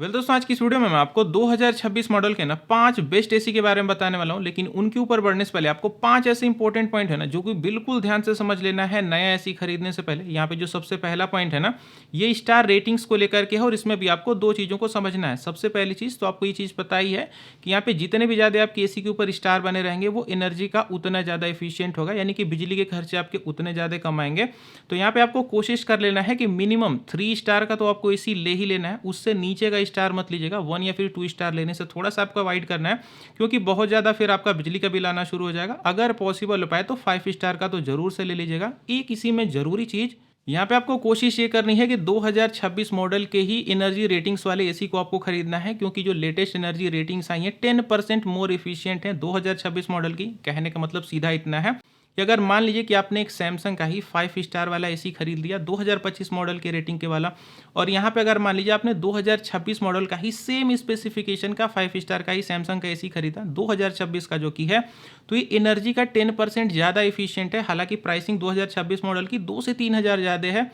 दोस्तों, आज की इस वीडियो में मैं आपको 2026 मॉडल के ना 5 बेस्ट एसी के बारे में बताने वाला हूं। लेकिन उनके ऊपर बढ़ने से पहले आपको 5 ऐसे इंपॉर्टेंट पॉइंट है ना जो कि बिल्कुल ध्यान से समझ लेना है नया एसी खरीदने से पहले। यहाँ पे जो सबसे पहला पॉइंट है ना, ये स्टार रेटिंग्स को लेकर के है और इसमें भी आपको 2 चीज़ों को समझना है। सबसे पहली चीज़ तो आपको ये चीज़ पता ही है कि यहाँ पे जितने भी ज़्यादा आपके एसी के ऊपर स्टार बने रहेंगे वो एनर्जी का उतना ज़्यादा एफिशिएंट होगा, यानी कि बिजली के खर्चे आपके उतने ज़्यादा कम आएंगे। तो यहाँ पे आपको कोशिश कर लेना है कि मिनिमम 3 स्टार का तो आपको एसी ले ही लेना है, उससे नीचे का स्टार मत लीजिएगा। 1 या फिर 2 स्टार लेने से थोड़ा सा आपको अवॉइड करना है, क्योंकि बहुत ज़्यादा फिर आपका बिजली का बिल आना शुरू हो जाएगा। अगर पॉसिबल हो पाए तो 5 स्टार का तो जरूर से ले लीजिएगा। एक इसी में जरूरी चीज़ यहाँ पे आपको कोशिश ये करनी है कि 2026 मॉडल के ही एनर्जी रेटिंग्स वाले एसी को आपको खरीदना है, क्योंकि जो लेटेस्ट एनर्जी रेटिंग्स आई हैं 10% मोर एफिशिएंट है 2026 मॉडल की। कहने का मतलब सीधा इतना है कि अगर मान लीजिए कि आपने एक सैमसंग का ही 5 स्टार वाला एसी खरीद लिया 2025 मॉडल के रेटिंग के वाला, और यहाँ पे अगर मान लीजिए आपने 2026 मॉडल का ही सेम स्पेसिफिकेशन का 5 स्टार का ही सैमसंग का एसी खरीदा 2026 का जो कि है, तो ये एनर्जी का 10% ज़्यादा एफिशिएंट है। हालांकि प्राइसिंग 2026 मॉडल की 2 से 3 हज़ार ज़्यादा है,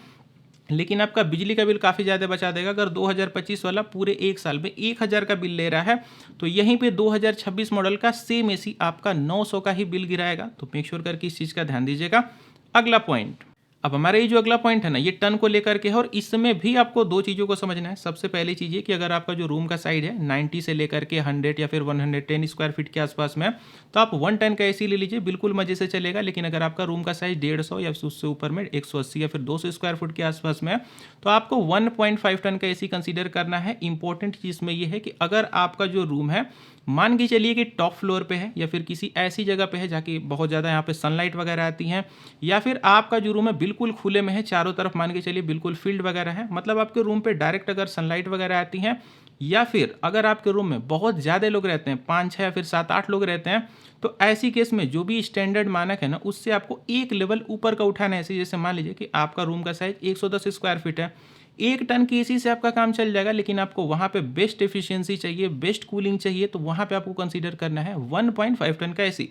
लेकिन आपका बिजली का बिल काफ़ी ज़्यादा बचा देगा। अगर 2025 वाला पूरे एक साल में 1000 का बिल ले रहा है, तो यहीं पे 2026 मॉडल का सेम एसी आपका 900 का ही बिल गिराएगा। तो मेक श्योर करके इस चीज़ का ध्यान दीजिएगा। अगला पॉइंट, अब हमारा ये जो अगला पॉइंट है ना, ये टन को लेकर के है और इसमें भी आपको 2 चीज़ों को समझना है। सबसे पहली चीज़ ये कि अगर आपका जो रूम का साइज है 90 से लेकर के 100 या फिर 110 स्क्वायर फीट के आसपास में, तो आप 1 टन का एसी ले लीजिए, बिल्कुल मजे से चलेगा। लेकिन अगर आपका रूम का साइज 150 या उससे ऊपर में 180 या फिर 200 स्क्वायर फुट के आसपास में, तो आपको 1.5 टन का एसी कंसीडर करना है। इंपॉर्टेंट चीज़ में ये है कि अगर आपका जो रूम है मान के चलिए कि टॉप फ्लोर पे है या फिर किसी ऐसी जगह पे है जाके बहुत ज़्यादा यहाँ पे सनलाइट वगैरह आती हैं, या फिर आपका जो रूम है बिल्कुल खुले में है, चारों तरफ मान के चलिए बिल्कुल फील्ड वगैरह है, मतलब आपके रूम पे डायरेक्ट अगर सनलाइट वगैरह आती हैं, या फिर अगर आपके रूम में बहुत ज़्यादा लोग रहते हैं 5-6 या फिर 7-8 लोग रहते हैं, तो ऐसी केस में जो भी स्टैंडर्ड मानक है ना, उससे आपको एक लेवल ऊपर का उठाना है। ऐसे जैसे मान लीजिए कि आपका रूम का साइज 110 स्क्वायर फीट है, 1 टन की एसी से आपका काम चल जाएगा, लेकिन आपको वहाँ पे बेस्ट एफिशिएंसी चाहिए, बेस्ट कूलिंग चाहिए, तो वहाँ पे आपको कंसीडर करना है 1.5 टन का एसी।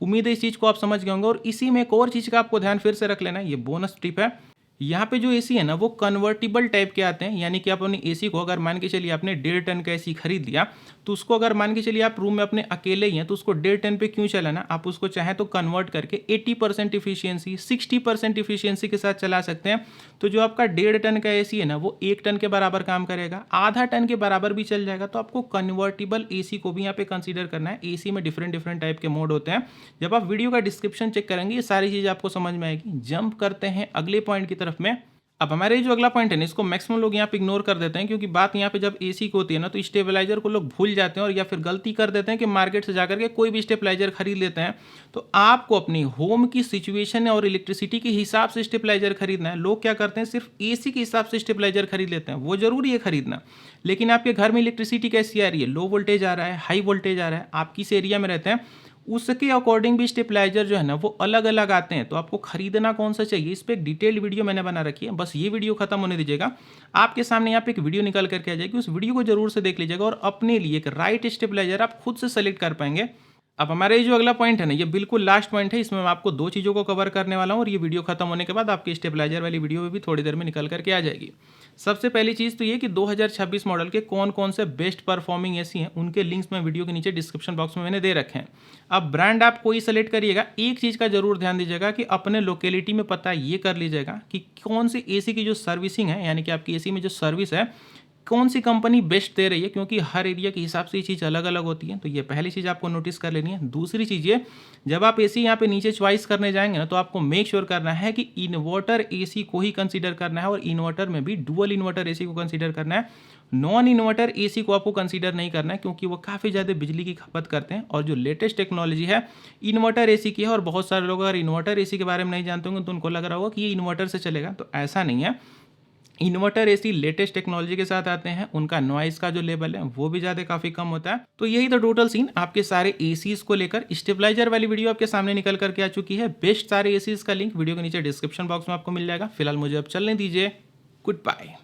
उम्मीद है इस चीज़ को आप समझ गए होंगे। और इसी में एक और चीज़ का आपको ध्यान फिर से रख लेना है, ये बोनस टिप है। यहाँ पे जो एसी है ना वो कन्वर्टिबल टाइप के आते हैं, यानी कि आप अपने एसी को अगर मान के चलिए आपने 1.5 टन का एसी खरीद लिया, तो उसको अगर मान के चलिए आप रूम में अपने अकेले ही हैं, तो उसको 1.5 टन पे क्यों चलाना, आप उसको चाहे तो कन्वर्ट करके 80% इफिशियंसी 60% इफिशियंसी के साथ चला सकते हैं। तो जो आपका 1.5 टन का एसी है ना वो 1 टन के बराबर काम करेगा, आधा टन के बराबर भी चल जाएगा। तो आपको कन्वर्टिबल एसी को भी यहाँ पे कंसीडर करना है। एसी में डिफरेंट डिफरेंट टाइप के मोड होते हैं, जब आप वीडियो का डिस्क्रिप्शन चेक करेंगे ये सारी चीज़ आपको समझ में आएगी। जंप करते हैं अगले पॉइंट की तरफ में। अब हमारे जो अगला पॉइंट है ना, इसको मैक्सिमम लोग यहाँ पे इग्नोर कर देते हैं, क्योंकि बात यहाँ पे जब एसी की होती है ना तो स्टेबलाइजर को लोग भूल जाते हैं, और या फिर गलती कर देते हैं कि मार्केट से जाकर के कोई भी स्टेबलाइजर खरीद लेते हैं। तो आपको अपनी होम की सिचुएशन और इलेक्ट्रिसिटी के हिसाब से स्टेबलाइजर खरीदना है। लोग क्या करते हैं, सिर्फ एसी के हिसाब से स्टेबलाइजर खरीद लेते हैं, वो जरूरी है खरीदना, लेकिन आपके घर में इलेक्ट्रिसिटी कैसी आ रही है, लो वोल्टेज आ रहा है, हाई वोल्टेज आ रहा है, आप किस एरिया में रहते हैं, उसके अकॉर्डिंग भी स्टेबलाइजर जो है ना वो अलग अलग आते हैं। तो आपको खरीदना कौन सा चाहिए, इस पर एक डिटेल्ड वीडियो मैंने बना रखी है, बस ये वीडियो खत्म होने दीजिएगा, आपके सामने यहाँ पे एक वीडियो निकल करके आ जाएगी, उस वीडियो को जरूर से देख लीजिएगा और अपने लिए एक राइट स्टेबलाइजर आप खुद से सेलेक्ट कर पाएंगे। अब हमारे जो अगला पॉइंट है ना, ये बिल्कुल लास्ट पॉइंट है, इसमें मैं आपको 2 चीज़ों को कवर करने वाला हूँ, और ये वीडियो खत्म होने के बाद आपकी स्टेबलाइजर वाली वीडियो भी थोड़ी देर में निकल करके आ जाएगी। सबसे पहली चीज़ तो ये कि 2026 मॉडल के कौन कौन से बेस्ट परफॉर्मिंग एसी हैं, उनके लिंक्स मैं वीडियो के नीचे डिस्क्रिप्शन बॉक्स में मैंने दे रखे हैं। अब ब्रांड आप कोई सेलेक्ट करिएगा, एक चीज़ का जरूर ध्यान दीजिएगा कि अपने लोकेलिटी में पता ये कर लीजिएगा कि कौन सी एसी की जो सर्विसिंग है, यानी कि आपकी एसी में जो सर्विस है कौन सी कंपनी बेस्ट दे रही है, क्योंकि हर एरिया के हिसाब से ये चीज़ अलग अलग होती है। तो ये पहली चीज़ आपको नोटिस कर लेनी है। दूसरी चीज़ ये, जब आप एसी यहाँ पे नीचे चॉइस करने जाएंगे ना, तो आपको मेक श्योर करना है कि इन्वर्टर एसी को ही कंसीडर करना है, और इन्वर्टर में भी डुअल इन्वर्टर एसी को कंसीडर करना है। नॉन इन्वर्टर एसी को आपको कंसीडर नहीं करना है, क्योंकि वो काफ़ी ज़्यादा बिजली की खपत करते हैं, और जो लेटेस्ट टेक्नोलॉजी है इन्वर्टर एसी की है। और बहुत सारे लोग अगर इन्वर्टर एसी के बारे में नहीं जानते होंगे तो उनको लग रहा होगा कि ये इन्वर्टर से चलेगा, तो ऐसा नहीं है। इन्वर्टर एसी लेटेस्ट टेक्नोलॉजी के साथ आते हैं, उनका नॉइस का जो लेवल है वो भी ज़्यादा काफ़ी कम होता है। तो यही तो टोटल सीन आपके सारे एसीज को लेकर। स्टेबलाइजर वाली वीडियो आपके सामने निकल करके आ चुकी है। बेस्ट सारे एसीज का लिंक वीडियो के नीचे डिस्क्रिप्शन बॉक्स में आपको मिल जाएगा। फिलहाल मुझे अब चलने दीजिए, गुड बाय।